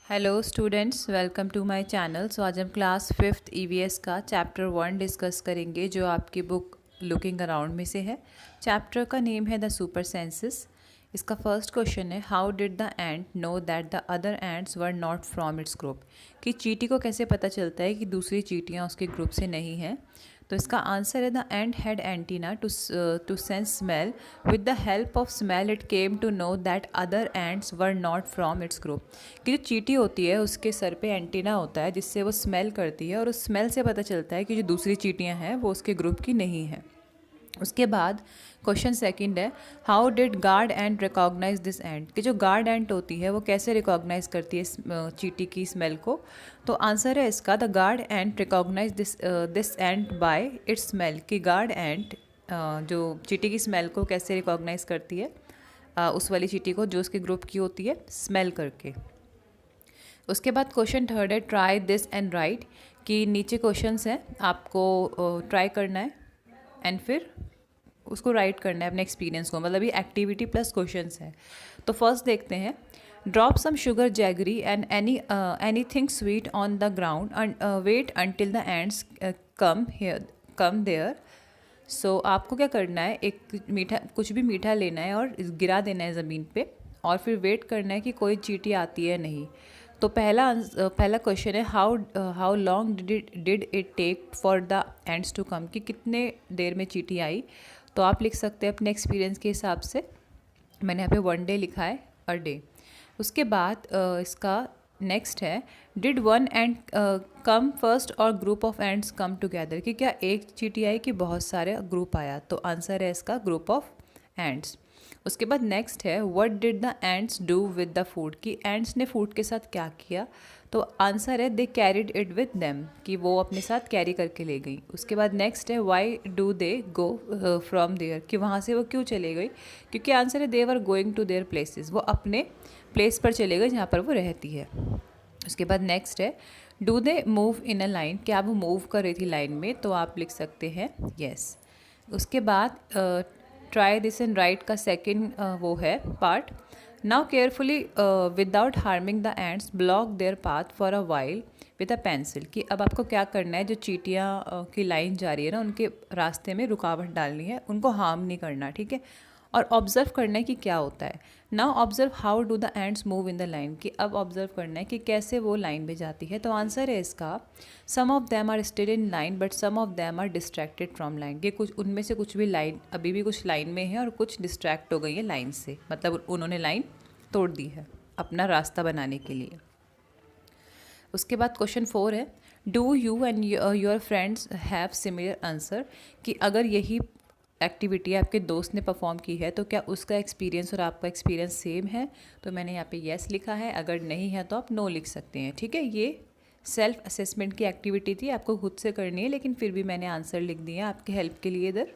Hello students, welcome to my channel. So आज हम class 5th EVS का chapter 1 discuss करेंगे, जो आपकी बुक लुकिंग अराउंड में से है। चैप्टर का नेम है द सुपर सेंसेस। इसका फर्स्ट क्वेश्चन है, how did the ant know that the other ants were not from its group. कि चींटी को कैसे पता चलता है कि दूसरी चींटियाँ उसके ग्रुप से नहीं हैं। तो इसका आंसर है, the ant had antenna to sense smell. With the help of smell it came to know that other ants were not from its group. कि जो चींटी होती है उसके सर पे एंटीना होता है, जिससे वो स्मेल करती है और उस स्मेल से पता चलता है कि जो दूसरी चींटियाँ हैं वो उसके ग्रुप की नहीं है। उसके बाद क्वेश्चन सेकंड है, how did guard ant recognise this ant. कि जो गार्ड एंट होती है वो कैसे रिकॉग्नाइज करती है चींटी की स्मेल को। तो आंसर है इसका, the guard ant recognise this ant by its smell. कि गार्ड एंट जो चींटी की स्मेल को कैसे रिकॉग्नाइज करती है, उस वाली चींटी को जो उसके ग्रुप की होती है, स्मेल करके। उसके बाद क्वेश्चन थर्ड है, ट्राई दिस एंड राइट। कि नीचे क्वेश्चंस हैं, आपको ट्राई करना है एंड फिर उसको राइट करना है अपने एक्सपीरियंस को, मतलब ये एक्टिविटी प्लस क्वेश्चंस है। तो फर्स्ट देखते हैं, drop some sugar jaggery and anything sweet on the ground and wait until the ants come there. So आपको क्या करना है, एक मीठा, कुछ भी मीठा लेना है और गिरा देना है ज़मीन पे, और फिर वेट करना है कि कोई चींटी आती है नहीं। तो पहला क्वेश्चन है, how long did it take for the ants to come. कि कितने देर में चींटी आई। तो आप लिख सकते हैं अपने एक्सपीरियंस के हिसाब से। मैंने यहाँ पे 1 डे लिखा है, अ डे। उसके बाद इसका नेक्स्ट है, did one ant come first or group of ants come together. कि क्या एक चींटी आई कि बहुत सारे ग्रुप आया। तो आंसर है इसका ग्रुप ऑफ एंड्स। उसके बाद नेक्स्ट है, what did the ends do with the food. कि एंड्स ने फूड के साथ क्या किया। तो आंसर है, दे कैरिड इट विद देम। कि वो अपने साथ कैरी करके ले गई। उसके बाद नेक्स्ट है, why do they go from there. कि वहाँ से वो क्यों चले गई। क्योंकि आंसर है, they were going to their places. वो अपने प्लेस पर चले गए जहाँ पर वो रहती है। उसके बाद नेक्स्ट है, do they move in a line. क्या वो मूव कर रही थी लाइन में। तो आप लिख सकते हैं येस। उसके बाद ट्राई दिस एंड राइट का सेकेंड वो है part, now carefully without harming the ends block there path for a while with a pencil. कि अब आपको क्या करना है, जो चींटियाँ की लाइन जा रही है ना, उनके रास्ते में रुकावट डालनी है, उनको हार्म नहीं करना, ठीक है। और ऑब्जर्व करना है कि क्या होता है। Now observe how do the ends move in the line. कि अब ऑब्जर्व करना है कि कैसे वो लाइन में जाती है। तो आंसर है इसका, some of them are still in line but some of them are distracted from line. कि कुछ उनमें से कुछ भी लाइन, अभी भी कुछ लाइन में है और कुछ डिस्ट्रैक्ट हो गई है लाइन से, मतलब उन्होंने लाइन तोड़ दी है अपना रास्ता बनाने के लिए। उसके बाद क्वेश्चन 4 है, do you and your friends have similar answer. कि अगर यही एक्टिविटी आपके दोस्त ने परफॉर्म की है तो क्या उसका एक्सपीरियंस और आपका एक्सपीरियंस सेम है। तो मैंने यहाँ पे येस लिखा है, अगर नहीं है तो आप नो लिख सकते हैं, ठीक है। ये सेल्फ असेसमेंट की एक्टिविटी थी, आपको खुद से करनी है, लेकिन फिर भी मैंने आंसर लिख दिया आपके हेल्प के लिए इधर।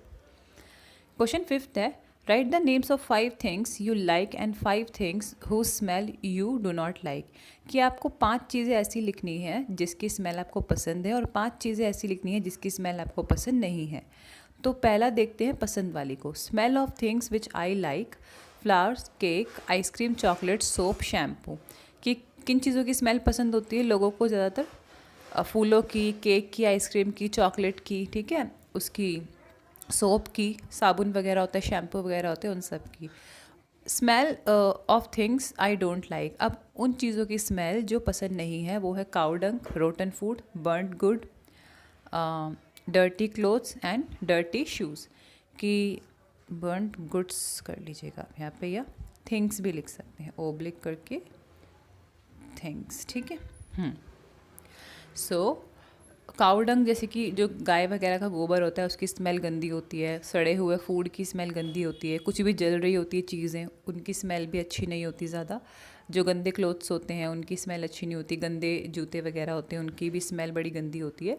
क्वेश्चन 5 है, write the names of 5 things you like and 5 things who smell you do not like. कि आपको 5 चीज़ें ऐसी लिखनी है जिसकी स्मेल आपको पसंद है और 5 चीज़ें ऐसी लिखनी है जिसकी स्मेल आपको पसंद नहीं है। तो पहला देखते हैं पसंद वाली को, smell of things which I like, flowers, cake, ice cream, chocolate, soap, shampoo. कि किन चीज़ों की स्मेल पसंद होती है लोगों को ज़्यादातर, फूलों की, केक की, आइसक्रीम की, चॉकलेट की, ठीक है, उसकी सोप की, साबुन वगैरह होता है, शैम्पू वगैरह होते हैं, उन सब की। Smell of things I don't like. अब उन चीज़ों की स्मेल जो पसंद नहीं है वो है cow dung, rotten food, burned good, dirty clothes and dirty shoes. कि बर्नड गुड्स कर लीजिएगा आप यहाँ पे, या थिंग्स भी लिख सकते हैं, ओब्लिक करके थिंग्स, ठीक है। सो काउडंग, जैसे कि जो गाय वगैरह का गोबर होता है उसकी स्मेल गंदी होती है, सड़े हुए फूड की स्मेल गंदी होती है, कुछ भी जल रही होती है चीज़ें उनकी स्मेल भी अच्छी नहीं होती ज़्यादा, जो गंदे क्लोथ्स होते हैं उनकी स्मेल अच्छी नहीं होती, गंदे जूते वगैरह होते हैं उनकी भी स्मेल बड़ी गंदी होती है।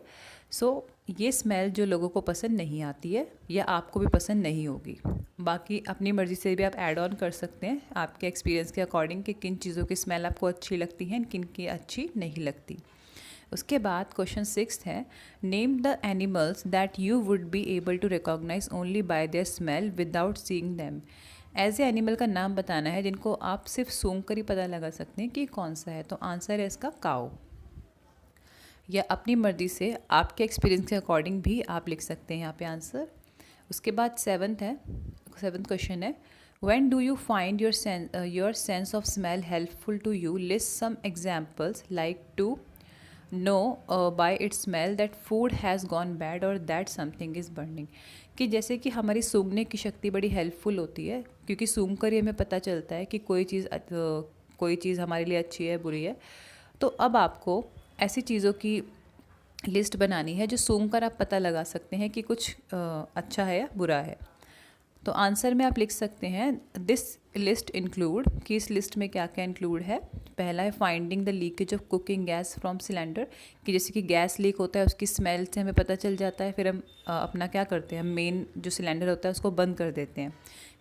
सो ये स्मेल जो लोगों को पसंद नहीं आती है या आपको भी पसंद नहीं होगी। बाकी अपनी मर्ज़ी से भी आप ऐड ऑन कर सकते हैं आपके एक्सपीरियंस के अकॉर्डिंग कि किन चीज़ों की स्मेल आपको अच्छी लगती है, किन की अच्छी नहीं लगती। उसके बाद क्वेश्चन 6 है, name the animals that you would be able to recognise only by their smell without seeing them. ऐसे एनिमल का नाम बताना है जिनको आप सिर्फ सूंघ कर ही पता लगा सकते हैं कि कौन सा है। तो आंसर है इसका काऊ। या अपनी मर्ज़ी से आपके एक्सपीरियंस के अकॉर्डिंग भी आप लिख सकते हैं यहाँ पे आंसर। उसके बाद सेवन्थ क्वेश्चन है, when do you find your sense of smell helpful to you, list some examples like to know by its smell that food has gone bad और दैट समथिंग इज़ बर्निंग। कि जैसे कि हमारी सूंघने की शक्ति बड़ी हेल्पफुल होती है, क्योंकि सूंघ कर ही हमें पता चलता है कि कोई चीज़ हमारे लिए अच्छी है बुरी है। तो अब आपको ऐसी चीज़ों की लिस्ट बनानी है जो सूंघ कर आप पता लगा सकते हैं कि कुछ अच्छा है या बुरा है। तो आंसर में आप लिख सकते हैं दिस लिस्ट इंक्लूड, कि इस लिस्ट में क्या क्या इंक्लूड है। पहला है finding the leakage of cooking gas from cylinder, कि जैसे कि गैस लीक होता है उसकी स्मेल से हमें पता चल जाता है, फिर हम अपना क्या करते हैं, मेन जो सिलेंडर होता है उसको बंद कर देते हैं,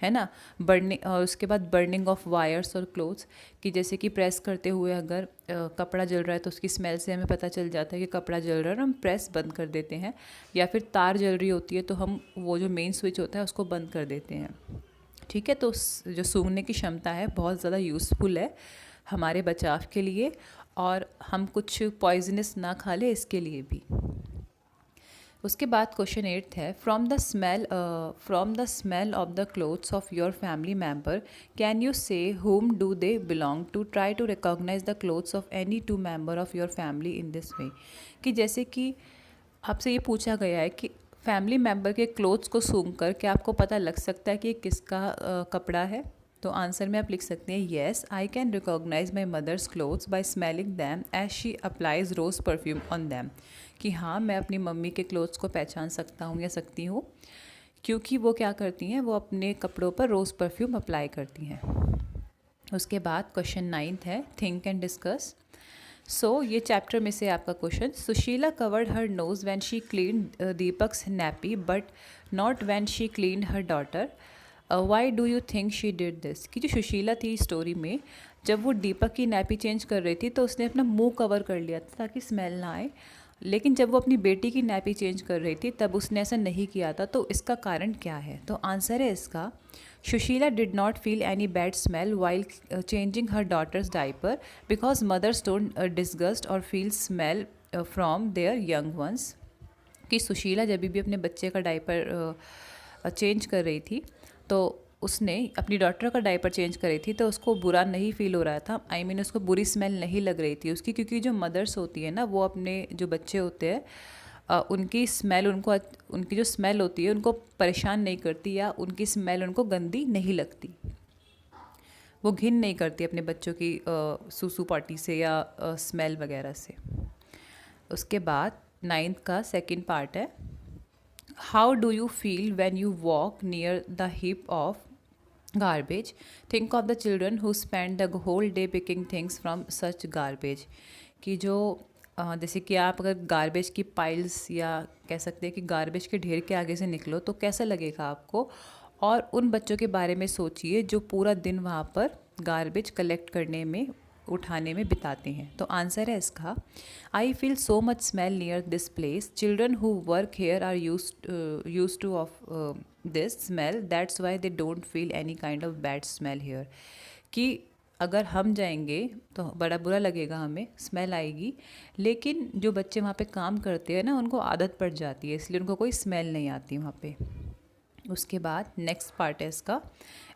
है ना। बर्निंग, और उसके बाद बर्निंग ऑफ वायर्स और क्लोथ्स, कि जैसे कि प्रेस करते हुए अगर कपड़ा जल रहा है तो उसकी स्मेल से हमें पता चल जाता है कि कपड़ा जल रहा है और हम प्रेस बंद कर देते हैं। या फिर तार जल रही होती है तो हम वो जो मेन स्विच होता है उसको बंद कर देते हैं। ठीक है, तो जो सूंघने की क्षमता है बहुत ज़्यादा यूज़फुल है हमारे बचाव के लिए, और हम कुछ पॉइजनस ना खा ले इसके लिए भी। उसके बाद क्वेश्चन 8 है, from the smell of the clothes of your family member can you say whom do they belong to, try to recognise the clothes of any two member of your family in this way. कि जैसे कि आपसे ये पूछा गया है कि family member के क्लोथ्स को सूंघ कर क्या आपको पता लग सकता है कि ये किसका कपड़ा है। तो आंसर में आप लिख सकते हैं, yes I can recognise my mother's clothes by smelling them as she applies rose perfume on them. कि हाँ, मैं अपनी मम्मी के क्लोथ्स को पहचान सकता हूँ या सकती हूँ, क्योंकि वो क्या करती हैं, वो अपने कपड़ों पर रोज़ परफ्यूम अप्लाई करती हैं। उसके बाद क्वेश्चन 9 है, थिंक एंड डिस्कस। सो ये चैप्टर में से आपका question, Sushila covered her nose when she clean Deepak's nappy but not when she clean her daughter, why do you think she did this. कि जो सुशीला थी स्टोरी में, जब वो दीपक की नैपी चेंज कर रही थी तो उसने अपना मुंह कवर कर लिया था ताकि स्मेल ना आए, लेकिन जब वो अपनी बेटी की नैपी चेंज कर रही थी तब उसने ऐसा नहीं किया था। तो इसका कारण क्या है। तो आंसर है इसका, Sushila did not feel any bad smell while changing her daughter's diaper because mothers don't disgust or feel smell from their young ones. कि सुशीला जब भी अपने बच्चे का डाइपर चेंज कर रही थी तो उसने अपनी डॉटर का डायपर चेंज करी थी तो उसको बुरा नहीं फील हो रहा था, उसको बुरी स्मेल नहीं लग रही थी उसकी, क्योंकि जो मदर्स होती है ना, वो अपने जो बच्चे होते हैं उनकी स्मेल उनकी जो स्मेल होती है उनको परेशान नहीं करती, या उनकी स्मेल उनको गंदी नहीं लगती। वो घिन नहीं करती अपने बच्चों की सूसू पॉटी से या स्मेल वगैरह से। उसके बाद 9th का सेकंड पार्ट है, how do you feel when you walk near the heap of garbage, think of the children who spend the whole day picking things from such garbage। कि जो जैसे कि आप अगर गार्बेज की पाइल्स या कह सकते हैं कि गार्बेज के ढेर के आगे से निकलो तो कैसा लगेगा आपको, और उन बच्चों के बारे में सोचिए जो पूरा दिन वहाँ पर गार्बेज कलेक्ट करने में उठाने में बिताते हैं। तो आंसर है इसका, I feel so much smell near this place, children who work here are used to of this smell that's why they don't feel any kind of bad smell here. कि अगर हम जाएंगे तो बड़ा बुरा लगेगा, हमें स्मेल आएगी, लेकिन जो बच्चे वहाँ पे काम करते हैं ना उनको आदत पड़ जाती है, इसलिए उनको कोई स्मेल नहीं आती वहाँ पे। उसके बाद नेक्स्ट पार्ट है इसका,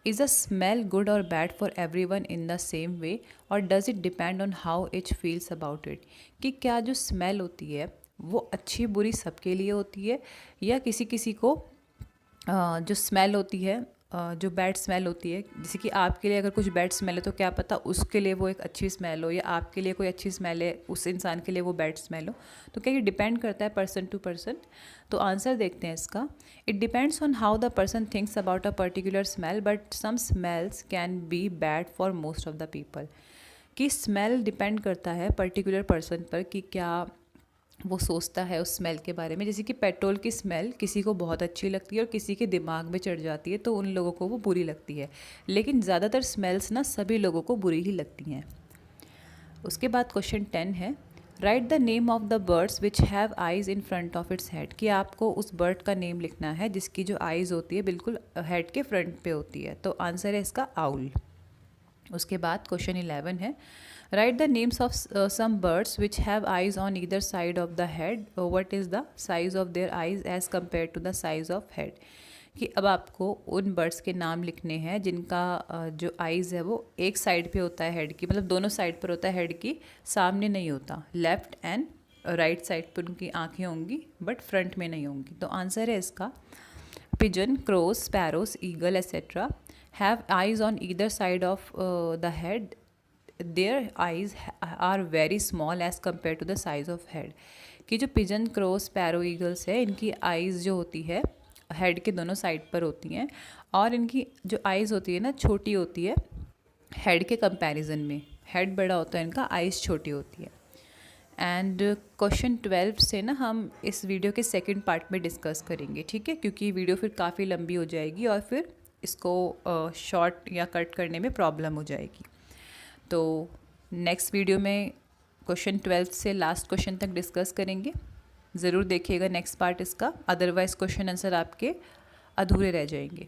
is a smell good or bad for everyone in the same way or does it depend on how each feels about it. कि क्या जो स्मेल होती है वो अच्छी बुरी सबके लिए होती है, या किसी किसी को जो स्मेल होती है जो बैड स्मेल होती है, जैसे कि आपके लिए अगर कुछ बैड स्मेल है तो क्या पता उसके लिए वो एक अच्छी स्मेल हो, या आपके लिए कोई अच्छी स्मेल है उस इंसान के लिए वो बैड स्मेल हो। तो क्या ये डिपेंड करता है पर्सन टू पर्सन। तो आंसर देखते हैं इसका, it depends on how the person thinks about a particular smell but some smells can be bad for most of the people. कि स्मेल डिपेंड करता है पर्टिकुलर पर्सन पर कि क्या वो सोचता है उस स्मेल के बारे में। जैसे कि पेट्रोल की स्मेल किसी को बहुत अच्छी लगती है और किसी के दिमाग में चढ़ जाती है तो उन लोगों को वो बुरी लगती है, लेकिन ज़्यादातर स्मेल्स ना सभी लोगों को बुरी ही लगती हैं। उसके बाद क्वेश्चन 10 है, write the name of the birds which have eyes in front of its head, कि आपको उस बर्ड का नेम लिखना है जिसकी जो आइज़ होती है बिल्कुल हेड के फ्रंट पे होती है। तो आंसर है इसका आउल। उसके बाद क्वेश्चन 11 है, write the names of some birds which have eyes on either side of the head, what is the size of their eyes as compare to the size of head. कि अब आपको उन birds के नाम लिखने हैं जिनका जो आइज़ है वो एक साइड पे होता है हेड की, मतलब दोनों साइड पर होता है हेड की, सामने नहीं होता। लेफ़्ट एंड राइट साइड पर उनकी आँखें होंगी बट फ्रंट में नहीं होंगी। तो आंसर है इसका pigeon, crows, sparrows, eagle etcetera have eyes on either side of the head, their eyes are very small as compare to the size of head. कि जो पिजन, क्रो, स्पैरो, ईगल्स है इनकी आइज़ जो होती है head के दोनों side पर होती हैं, और इनकी जो आइज़ होती है ना छोटी होती है हेड के कंपैरिजन में। हेड बड़ा होता है इनका, आइज़ छोटी होती है। एंड क्वेश्चन 12 से ना हम इस वीडियो के सेकंड पार्ट में डिस्कस करेंगे, ठीक है, क्योंकि वीडियो फिर काफ़ी लंबी हो जाएगी और फिर इसको शॉर्ट या कट करने में प्रॉब्लम हो जाएगी। तो नेक्स्ट वीडियो में क्वेश्चन 12 से लास्ट क्वेश्चन तक डिस्कस करेंगे। ज़रूर देखिएगा नेक्स्ट पार्ट इसका, अदरवाइज़ क्वेश्चन आंसर आपके अधूरे रह जाएंगे।